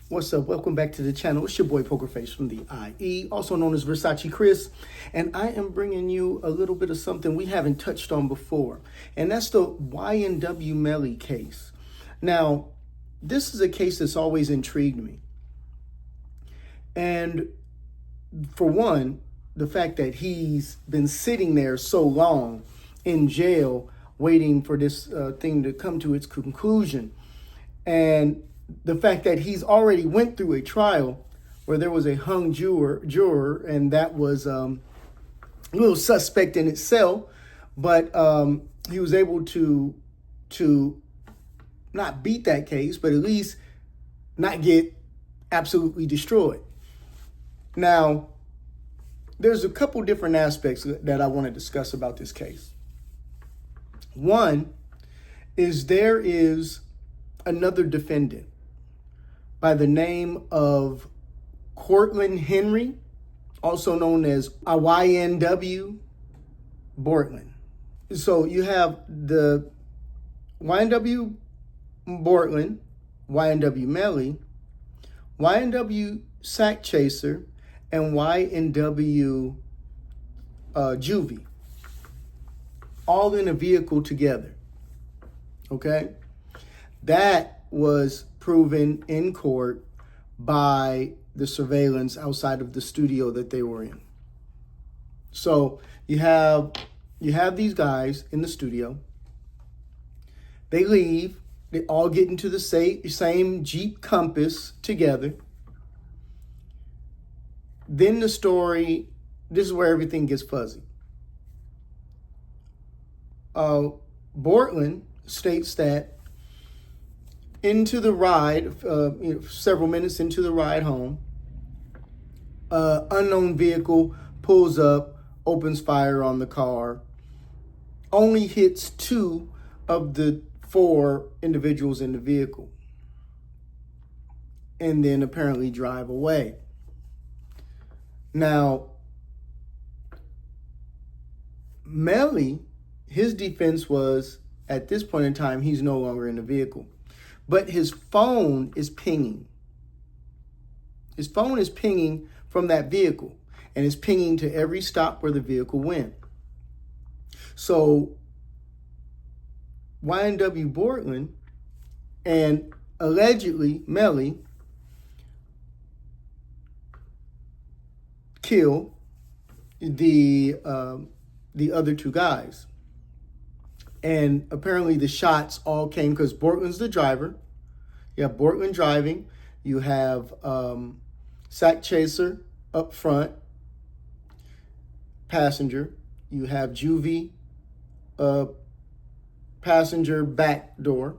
What's up? Welcome back to the channel. It's your boy Pokerface from the IE, also known as Versace Chris, and I am bringing you a little bit of something we haven't touched on before, and that's the Y&W Melly case. Now, this is a case that's always intrigued me, and for one, the fact that he's been sitting there so long in jail waiting for this thing to come to its conclusion, and the fact that he's already went through a trial where there was a hung juror, and that was a little suspect in itself, but he was able to not beat that case, but at least not get absolutely destroyed. Now, there's a couple different aspects that I want to discuss about this case. One is there is another defendant by the name of Cortland Henry, also known as Y&W Bortland. So you have the Y&W Bortland, Y&W Melly, Y&W Sack Chaser, and Y&W Juvie, all in a vehicle together. Okay? That was proven in court by the surveillance outside of the studio that they were in. So you have these guys in the studio. They leave. They all get into the same Jeep Compass together. Then the story, this is where everything gets fuzzy. Bortland states that into the ride, several minutes into the ride home, unknown vehicle pulls up, opens fire on the car, only hits 2 of the 4 individuals in the vehicle, and then apparently drive away. Now, Melly, his defense was, at this point in time, he's no longer in the vehicle. But his phone is pinging. His phone is pinging from that vehicle, and it's pinging to every stop where the vehicle went. So Y&W Bortland and allegedly Melly kill the other 2 guys. And apparently the shots all came because Bortland's the driver. You have Bortland driving. You have Sack Chaser up front, passenger. You have Juvie, passenger back door.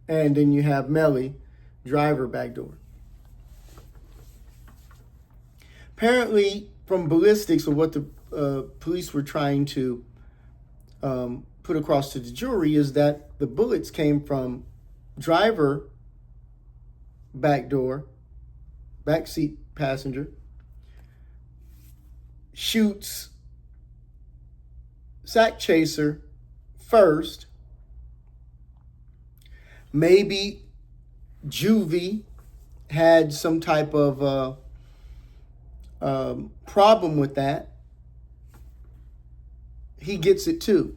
And then you have Melly, driver back door. Apparently, from ballistics, or what the police were trying to put across to the jury, is that the bullets came from driver back door, backseat passenger, shoots Sack Chaser first. Maybe Juvie had some type of problem with that. He gets it too.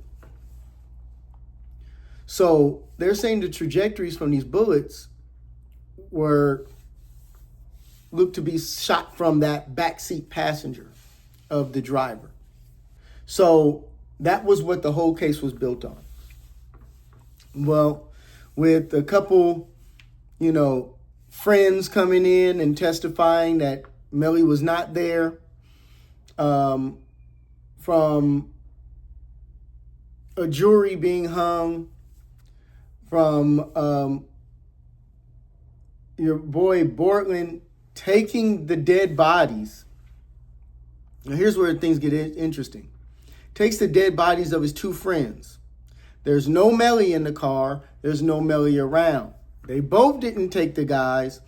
So they're saying the trajectories from these bullets looked to be shot from that backseat passenger of the driver. So that was what the whole case was built on. Well, with a couple, friends coming in and testifying that Melly was not there, from a jury being hung, from your boy Bortland taking the dead bodies. Now here's where things get interesting. Takes the dead bodies of his 2 friends. There's no Melly in the car. There's no Melly around. They both didn't take the guys.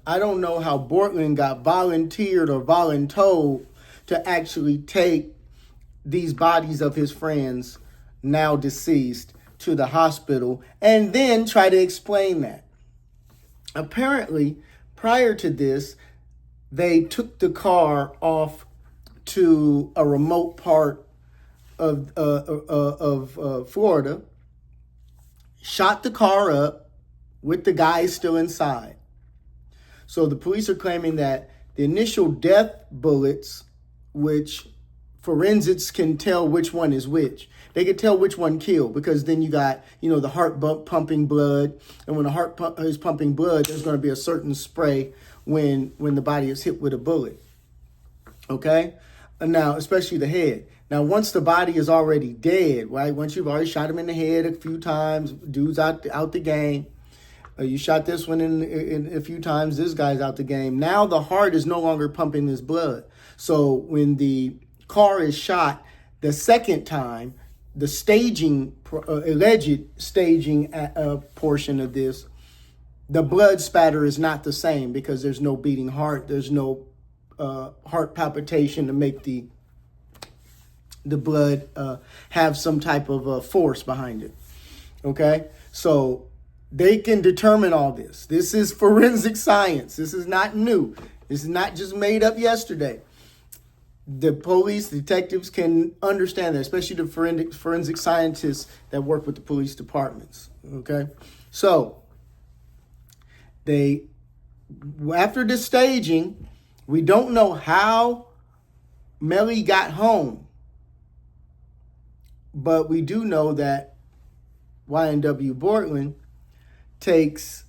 I don't know how Bortland got volunteered or voluntold to actually take these bodies of his friends, now deceased, to the hospital and then try to explain that. Apparently, prior to this, they took the car off to a remote part of Florida, shot the car up with the guy still inside. So the police are claiming that the initial death bullets, which forensics can tell which one is which. They can tell which one killed, because then you got, the heart pumping blood. And when the heart is pumping blood, there's going to be a certain spray when the body is hit with a bullet. Okay? And now, especially the head. Now, once the body is already dead, right? Once you've already shot him in the head a few times, dude's out the game. You shot this one in a few times, this guy's out the game. Now the heart is no longer pumping this blood. So when the car is shot the second time, the staging, alleged staging portion of this, the blood spatter is not the same, because there's no beating heart. There's no heart palpitation to make the blood have some type of force behind it. Okay? So they can determine all this. This is forensic science. This is not new. This is not just made up yesterday. The police, detectives can understand that, especially the forensic scientists that work with the police departments. Okay? So after the staging, we don't know how Melly got home, but we do know that YNW Bortland takes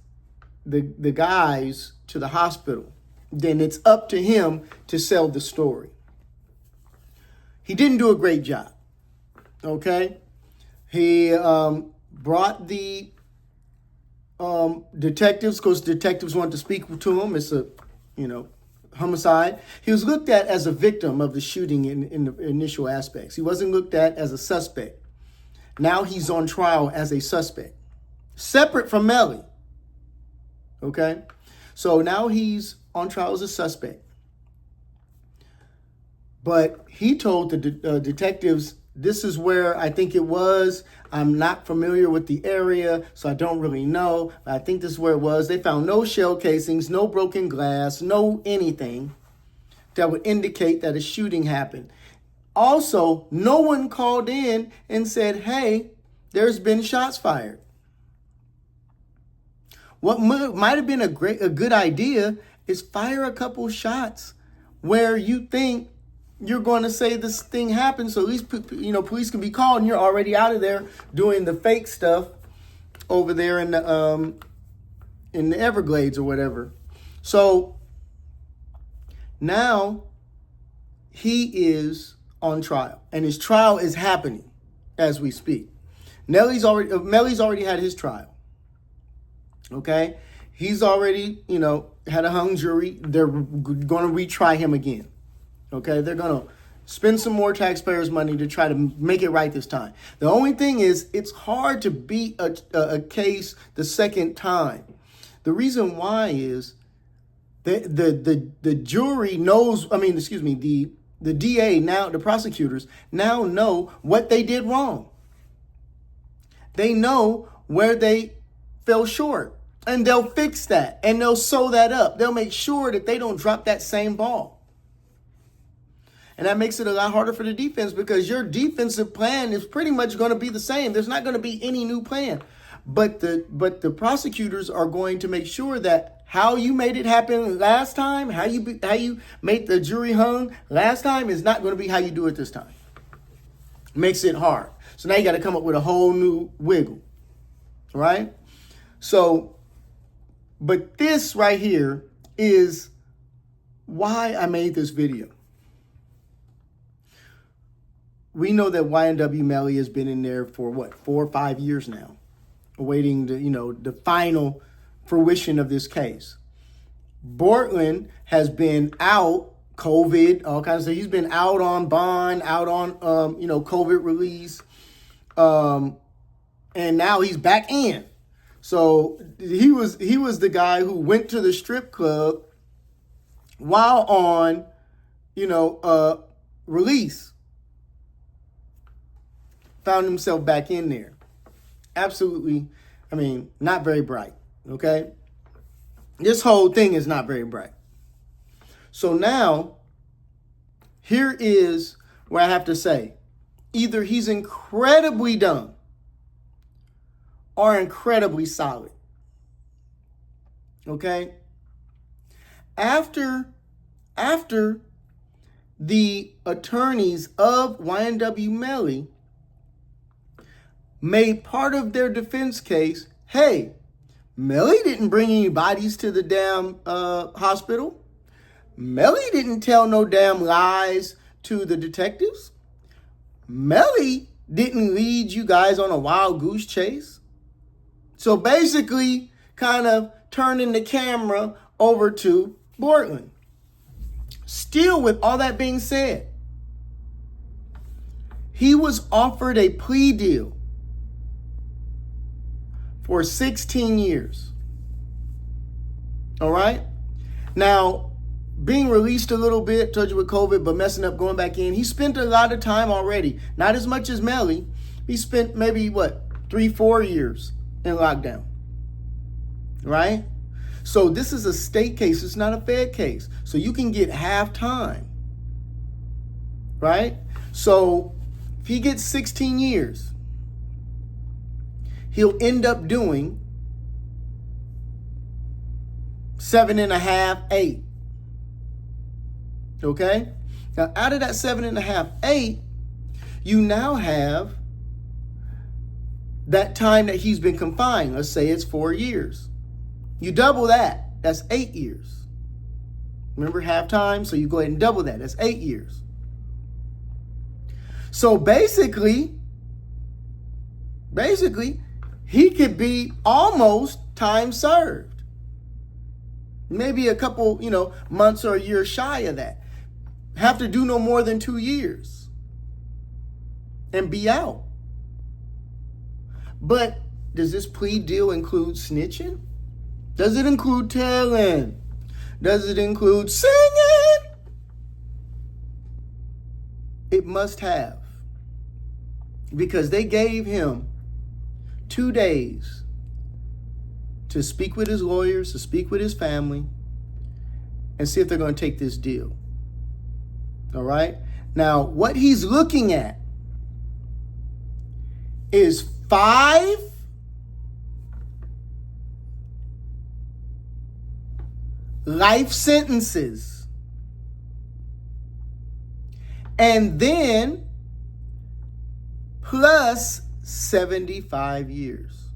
the guys to the hospital. Then it's up to him to sell the story. He didn't do a great job. Okay? He brought the detectives, because detectives want to speak to him. It's a, homicide. He was looked at as a victim of the shooting in the initial aspects. He wasn't looked at as a suspect. Now he's on trial as a suspect, separate from Melly. Okay? So now he's on trial as a suspect. But he told the detectives, this is where I think it was. I'm not familiar with the area, so I don't really know. But I think this is where it was. They found no shell casings, no broken glass, no anything that would indicate that a shooting happened. Also, no one called in and said, hey, there's been shots fired. What might have been a good idea is fire a couple shots where you think you're going to say this thing happened, so at least police can be called, and you're already out of there doing the fake stuff over there in the Everglades or whatever. So now he is on trial, and his trial is happening as we speak. Melly's already had his trial. Okay, he's already had a hung jury. They're going to retry him again. Okay, they're going to spend some more taxpayers' money to try to make it right this time. The only thing is, it's hard to beat a case the second time. The reason why is the jury knows, the DA now, the prosecutors now know what they did wrong. They know where they fell short, and they'll fix that, and they'll sew that up. They'll make sure that they don't drop that same ball. And that makes it a lot harder for the defense, because your defensive plan is pretty much going to be the same. There's not going to be any new plan. But the prosecutors are going to make sure that how you made it happen last time, how you made the jury hung last time, is not going to be how you do it this time. Makes it hard. So now you got to come up with a whole new wiggle. Right? So, but this right here is why I made this video. We know that YNW Melly has been in there for 4 or 5 years now, awaiting the final fruition of this case. Bortland has been out, COVID, all kinds of stuff. He's been out on bond, out on COVID release, and now he's back in. So he was the guy who went to the strip club while on release. Found himself back in there. Absolutely, not very bright, okay? This whole thing is not very bright. So now, here is where I have to say, either he's incredibly dumb or incredibly solid. Okay? After the attorneys of YNW Melly made part of their defense case, hey, Melly didn't bring any bodies to the damn hospital. Melly didn't tell no damn lies to the detectives. Melly didn't lead you guys on a wild goose chase. So basically, kind of turning the camera over to Bortland. Still, with all that being said, he was offered a plea deal for 16 years. All right? Now, being released a little bit, told you with COVID, but messing up, going back in. He spent a lot of time already. Not as much as Melly. He spent maybe, 3-4 years in lockdown. Right? So this is a state case. It's not a Fed case. So you can get half time. Right? So if he gets 16 years, he'll end up doing 7.5, 8. Okay? Now, out of that 7.5, 8, you now have that time that he's been confined. Let's say it's 4 years. You double that. That's 8 years. Remember halftime? So you go ahead and double that. That's 8 years. So basically, he could be almost time served. Maybe a couple, months or a year shy of that. Have to do no more than 2 years and be out. But does this plea deal include snitching? Does it include telling? Does it include singing? It must have. Because they gave him 2 days to speak with his lawyers, to speak with his family, and see if they're going to take this deal. All right? Now, what he's looking at is 5 life sentences. And then plus 75 years.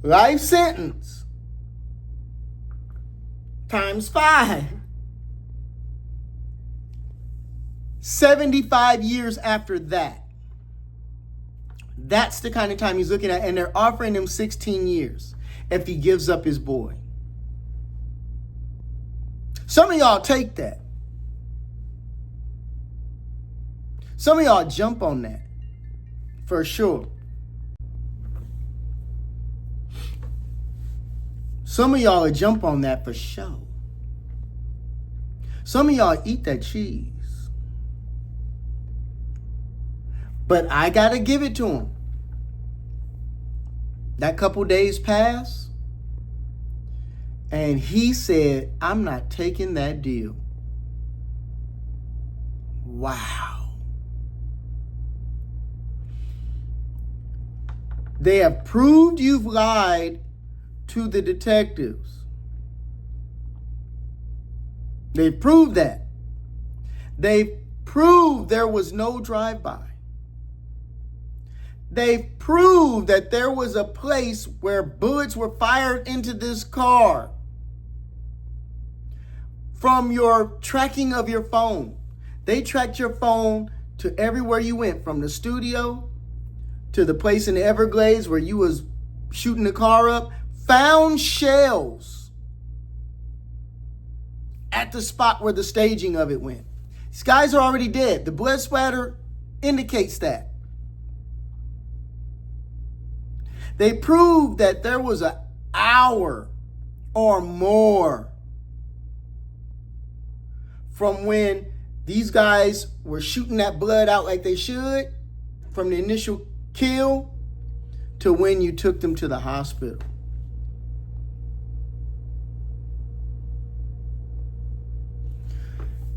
Life sentence times 5. 75 years after that. That's the kind of time he's looking at. And they're offering him 16 years if he gives up his boy. Some of y'all take that. Some of y'all jump on that. For sure. Some of y'all will jump on that for sure. Some of y'all eat that cheese. But I got to give it to him. That couple days passed. And he said, I'm not taking that deal. Wow. They have proved you've lied to the detectives. They've proved that. They've proved there was no drive-by. They've proved that there was a place where bullets were fired into this car. From your tracking of your phone. They tracked your phone to everywhere you went, from the studio to the place in the Everglades where you was shooting the car up. Found shells at the spot where the staging of it went. These guys are already dead. The blood splatter indicates that. They proved that there was an hour or more from when these guys were shooting that blood out like they should, from the initial kill to when you took them to the hospital.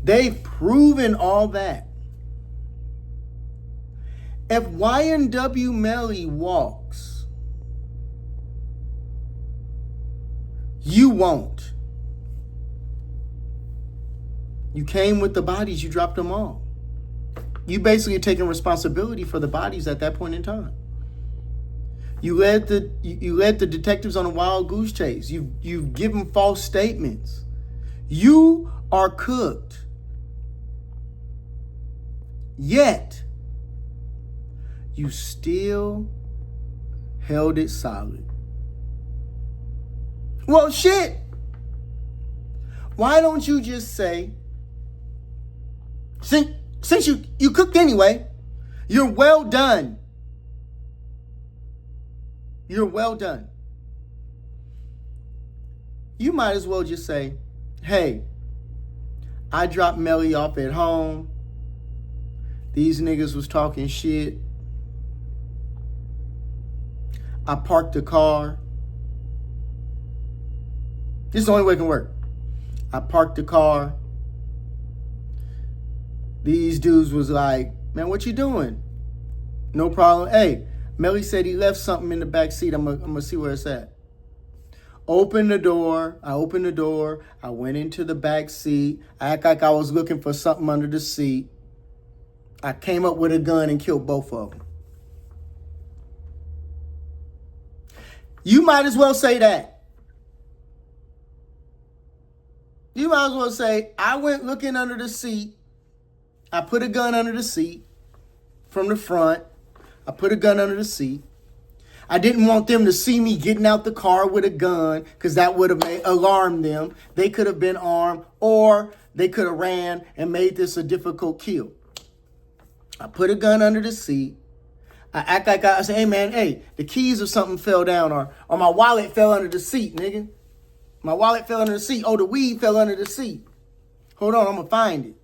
They've proven all that. If Y&W Melly walks, you won't. You came with the bodies, you dropped them all. You basically taking responsibility for the bodies at that point in time. You led the detectives on a wild goose chase. You've given false statements. You are cooked. Yet, you still held it solid. Well, shit. Why don't you just say, since you cooked anyway, you're well done. You're well done. You might as well just say, hey, I dropped Melly off at home. These niggas was talking shit. I parked the car. This is the only way it can work. I parked the car. These dudes was like, man, what you doing? No problem. Hey, Melly said he left something in the back seat. I'm gonna see where it's at. Open the door. I opened the door. I went into the back seat. I act like I was looking for something under the seat. I came up with a gun and killed both of them. You might as well say that. You might as well say, I went looking under the seat. I put a gun under the seat from the front. I put a gun under the seat. I didn't want them to see me getting out the car with a gun because that would have alarmed them. They could have been armed or they could have ran and made this a difficult kill. I put a gun under the seat. I act like I say, hey, man, hey, the keys or something fell down or my wallet fell under the seat, nigga. My wallet fell under the seat. Oh, the weed fell under the seat. Hold on, I'm going to find it.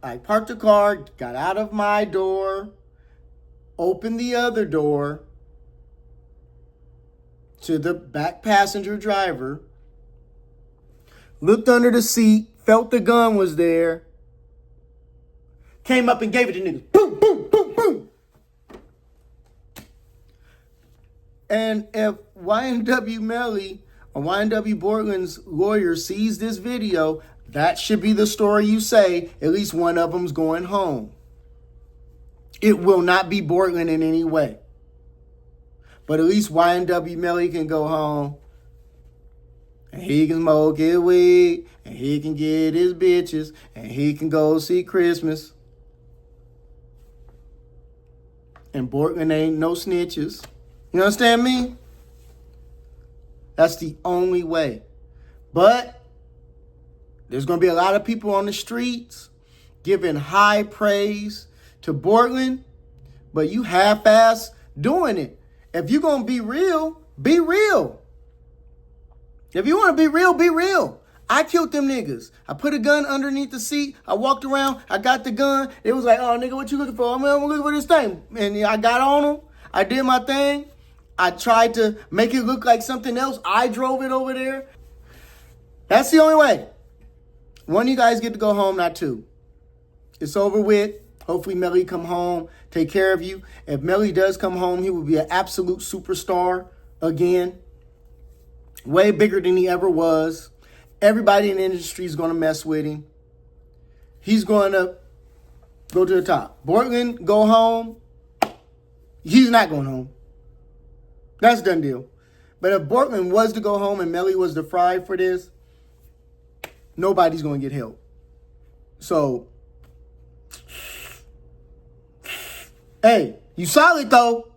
I parked the car, got out of my door, opened the other door to the back passenger driver, looked under the seat, felt the gun was there, came up and gave it to niggas. Boom, boom, boom, boom. And if Y&W Melly or Y&W Bortland's lawyer sees this video, that should be the story you say. At least one of them's going home. It will not be Bortland in any way. But at least Y&W Melly can go home. And he can smoke his weed. And he can get his bitches. And he can go see Christmas. And Bortland ain't no snitches. You understand me? That's the only way. But there's going to be a lot of people on the streets giving high praise to Bortland, but you half-ass doing it. If you're going to be real, be real. If you want to be real, be real. I killed them niggas. I put a gun underneath the seat. I walked around. I got the gun. It was like, oh, nigga, what you looking for? I'm looking for this thing. And I got on them. I did my thing. I tried to make it look like something else. I drove it over there. That's the only way. One of you guys get to go home, not two. It's over with. Hopefully Melly come home, take care of you. If Melly does come home, he will be an absolute superstar again. Way bigger than he ever was. Everybody in the industry is going to mess with him. He's going to go to the top. Bortland, go home. He's not going home. That's a done deal. But if Bortland was to go home and Melly was the fry for this, nobody's going to get help. So, hey, you solid though.